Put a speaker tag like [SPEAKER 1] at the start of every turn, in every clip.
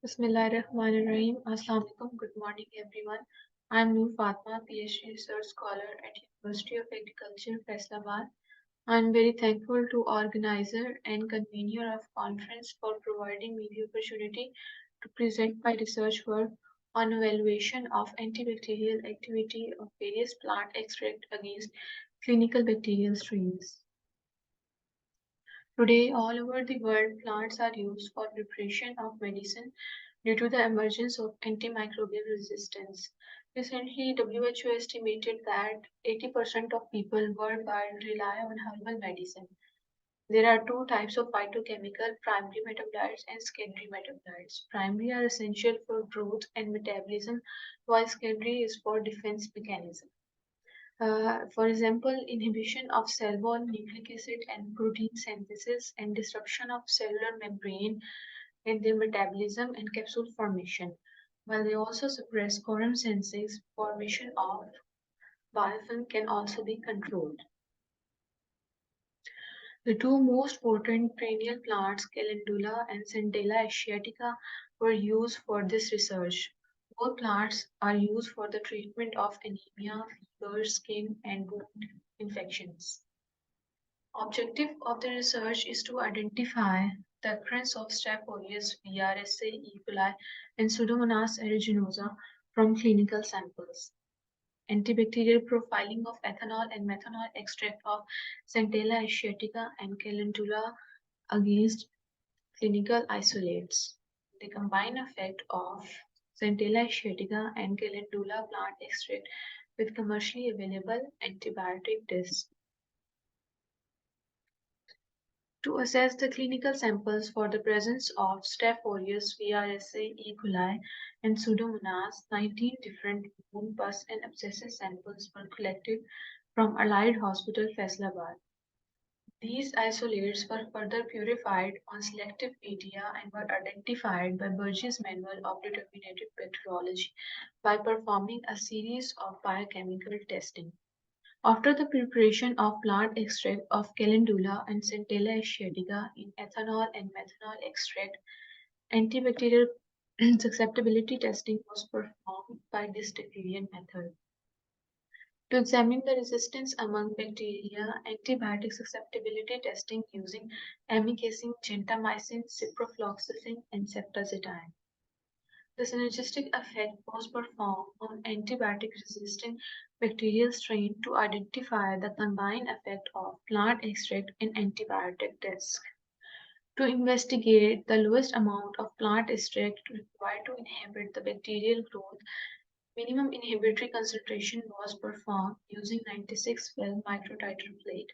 [SPEAKER 1] Bismillahirrahmanirrahim. Assalamu alaikum. Good morning, everyone. I'm Noor Fatima, PhD research scholar at University of Agriculture, Faisalabad. I'm very thankful to organizer and convener of conference for providing me the opportunity to present my research work on evaluation of antibacterial activity of various plant extract against clinical bacterial strains. Today, all over the world, plants are used for preparation of medicine due to the emergence of antimicrobial resistance. Recently, WHO estimated that 80% of people worldwide rely on herbal medicine. There are two types of phytochemical, primary metabolites and secondary metabolites. Primary are essential for growth and metabolism, while secondary is for defense mechanism. For example, inhibition of cell wall, nucleic acid, and protein synthesis, and disruption of cellular membrane in their metabolism and capsule formation, while they also suppress quorum senses, formation of biofilm can also be controlled. The two most potent perennial plants, Calendula and Centella asiatica, were used for this research. Both plants are used for the treatment of anemia, fever, skin, and wound infections. Objective of the research is to identify the occurrence of Staph aureus, VRSA, E. coli, and Pseudomonas aeruginosa from clinical samples. Antibacterial profiling of ethanol and methanol extract of Centella asiatica and Calendula against clinical isolates. The combined effect of Centella asiatica and Calendula plant extract with commercially available antibiotic tests. To assess the clinical samples for the presence of Staph aureus, VRSA, E. coli, and Pseudomonas, 19 different wound, pus, and abscesses samples were collected from Allied Hospital, Faisalabad. These isolates were further purified on selective media and were identified by Burgess Manual of Determinative Bacteriology by performing a series of biochemical testing. After the preparation of plant extract of Calendula and Centella asiatica in ethanol and methanol extract, antibacterial susceptibility testing was performed by this Differian method. To examine the resistance among bacteria, antibiotic susceptibility testing using amikacin, gentamicin, ciprofloxacin, and ceftazidime. The synergistic effect was performed on antibiotic-resistant bacterial strain to identify the combined effect of plant extract and antibiotic risk. To investigate the lowest amount of plant extract required to inhibit the bacterial growth, minimum inhibitory concentration was performed using 96-well microtiter plate.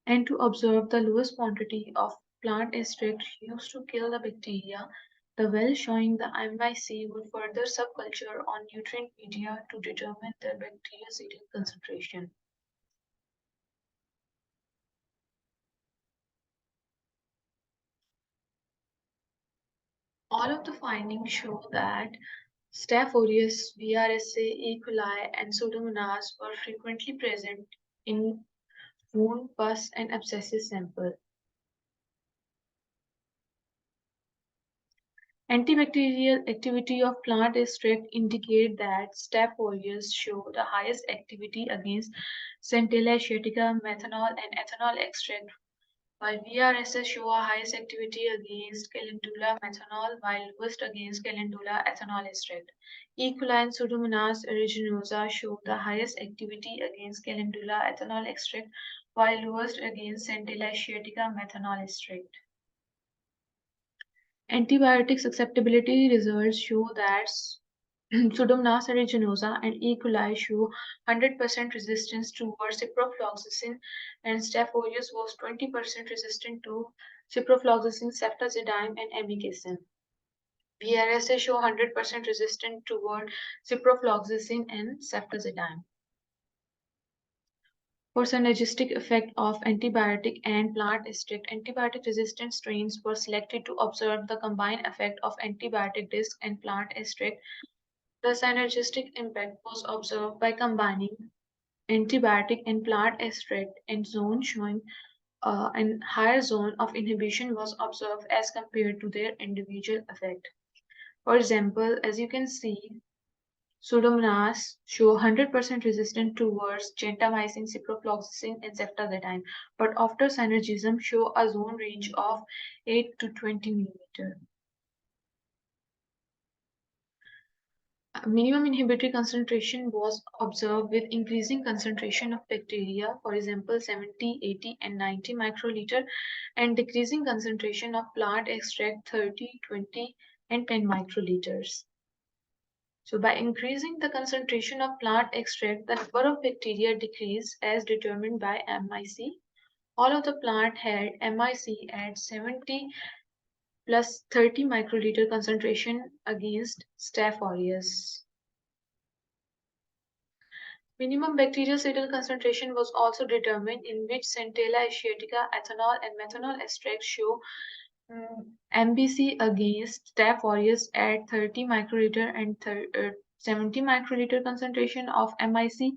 [SPEAKER 1] And to observe the lowest quantity of plant extract used to kill the bacteria, the well showing the IBBC would further subculture on nutrient media to determine the bactericidal concentration. All of the findings show that Staph aureus, VRSA, E. coli, and Pseudomonas were frequently present in wound, pus, and abscesses sample. Antibacterial activity of plant extract indicate that Staph aureus show the highest activity against Centella asiatica, methanol, and ethanol extract, while VRSs show a highest activity against Calendula methanol, while lowest against Calendula ethanol extract. E. coli and Pseudomonas aeruginosa show the highest activity against Calendula ethanol extract, while lowest against Centella asiatica methanol extract. Antibiotic susceptibility results show that Pseudomonas aeruginosa and E. coli show 100% resistance towards ciprofloxacin, and Staph aureus was 20% resistant to ciprofloxacin, ceftazidime, and amikacin. VRSA show 100% resistant toward ciprofloxacin and ceftazidime. For synergistic effect of antibiotic and plant extract, antibiotic-resistant strains were selected to observe the combined effect of antibiotic disc and plant extract. The synergistic impact was observed by combining antibiotic and plant extract, and zone showing a higher zone of inhibition was observed as compared to their individual effect. For example, as you can see, Pseudomonas show 100% resistant towards gentamicin, ciprofloxacin, and ceftazidime, but after synergism show a zone range of 8 to 20 millimeter. Minimum inhibitory concentration was observed with increasing concentration of bacteria, for example 70, 80, and 90 microliter, and decreasing concentration of plant extract 30, 20, and 10 microliters. So by increasing the concentration of plant extract, the number of bacteria decreased as determined by MIC. All of the plant had MIC at 70 plus 30 microliter concentration against Staph aureus. Minimum bactericidal concentration was also determined, in which Centella asiatica, ethanol, and methanol extracts show MBC against Staph aureus at 30 microliter and 70 microliter concentration of MIC,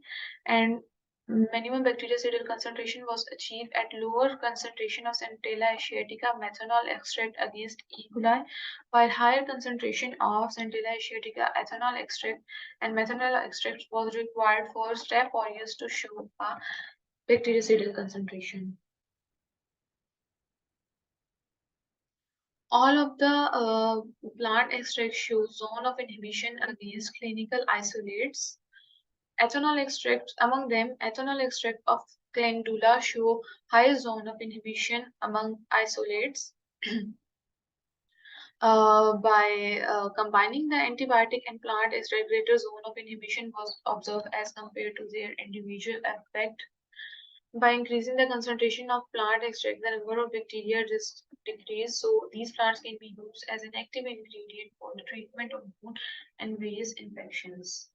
[SPEAKER 1] and minimum bactericidal concentration was achieved at lower concentration of Centella asiatica methanol extract against E. coli, while higher concentration of Centella asiatica ethanol extract and methanol extract was required for Staph aureus to show a bactericidal concentration. All of the plant extracts show zone of inhibition against clinical isolates. Ethanol extracts, among them, ethanol extract of calendula show higher zone of inhibition among isolates. By combining the antibiotic and plant extract, greater zone of inhibition was observed as compared to their individual effect. By increasing the concentration of plant extract, the number of bacteria just decrease. So these plants can be used as an active ingredient for the treatment of wound and various infections.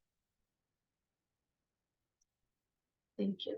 [SPEAKER 1] Thank you.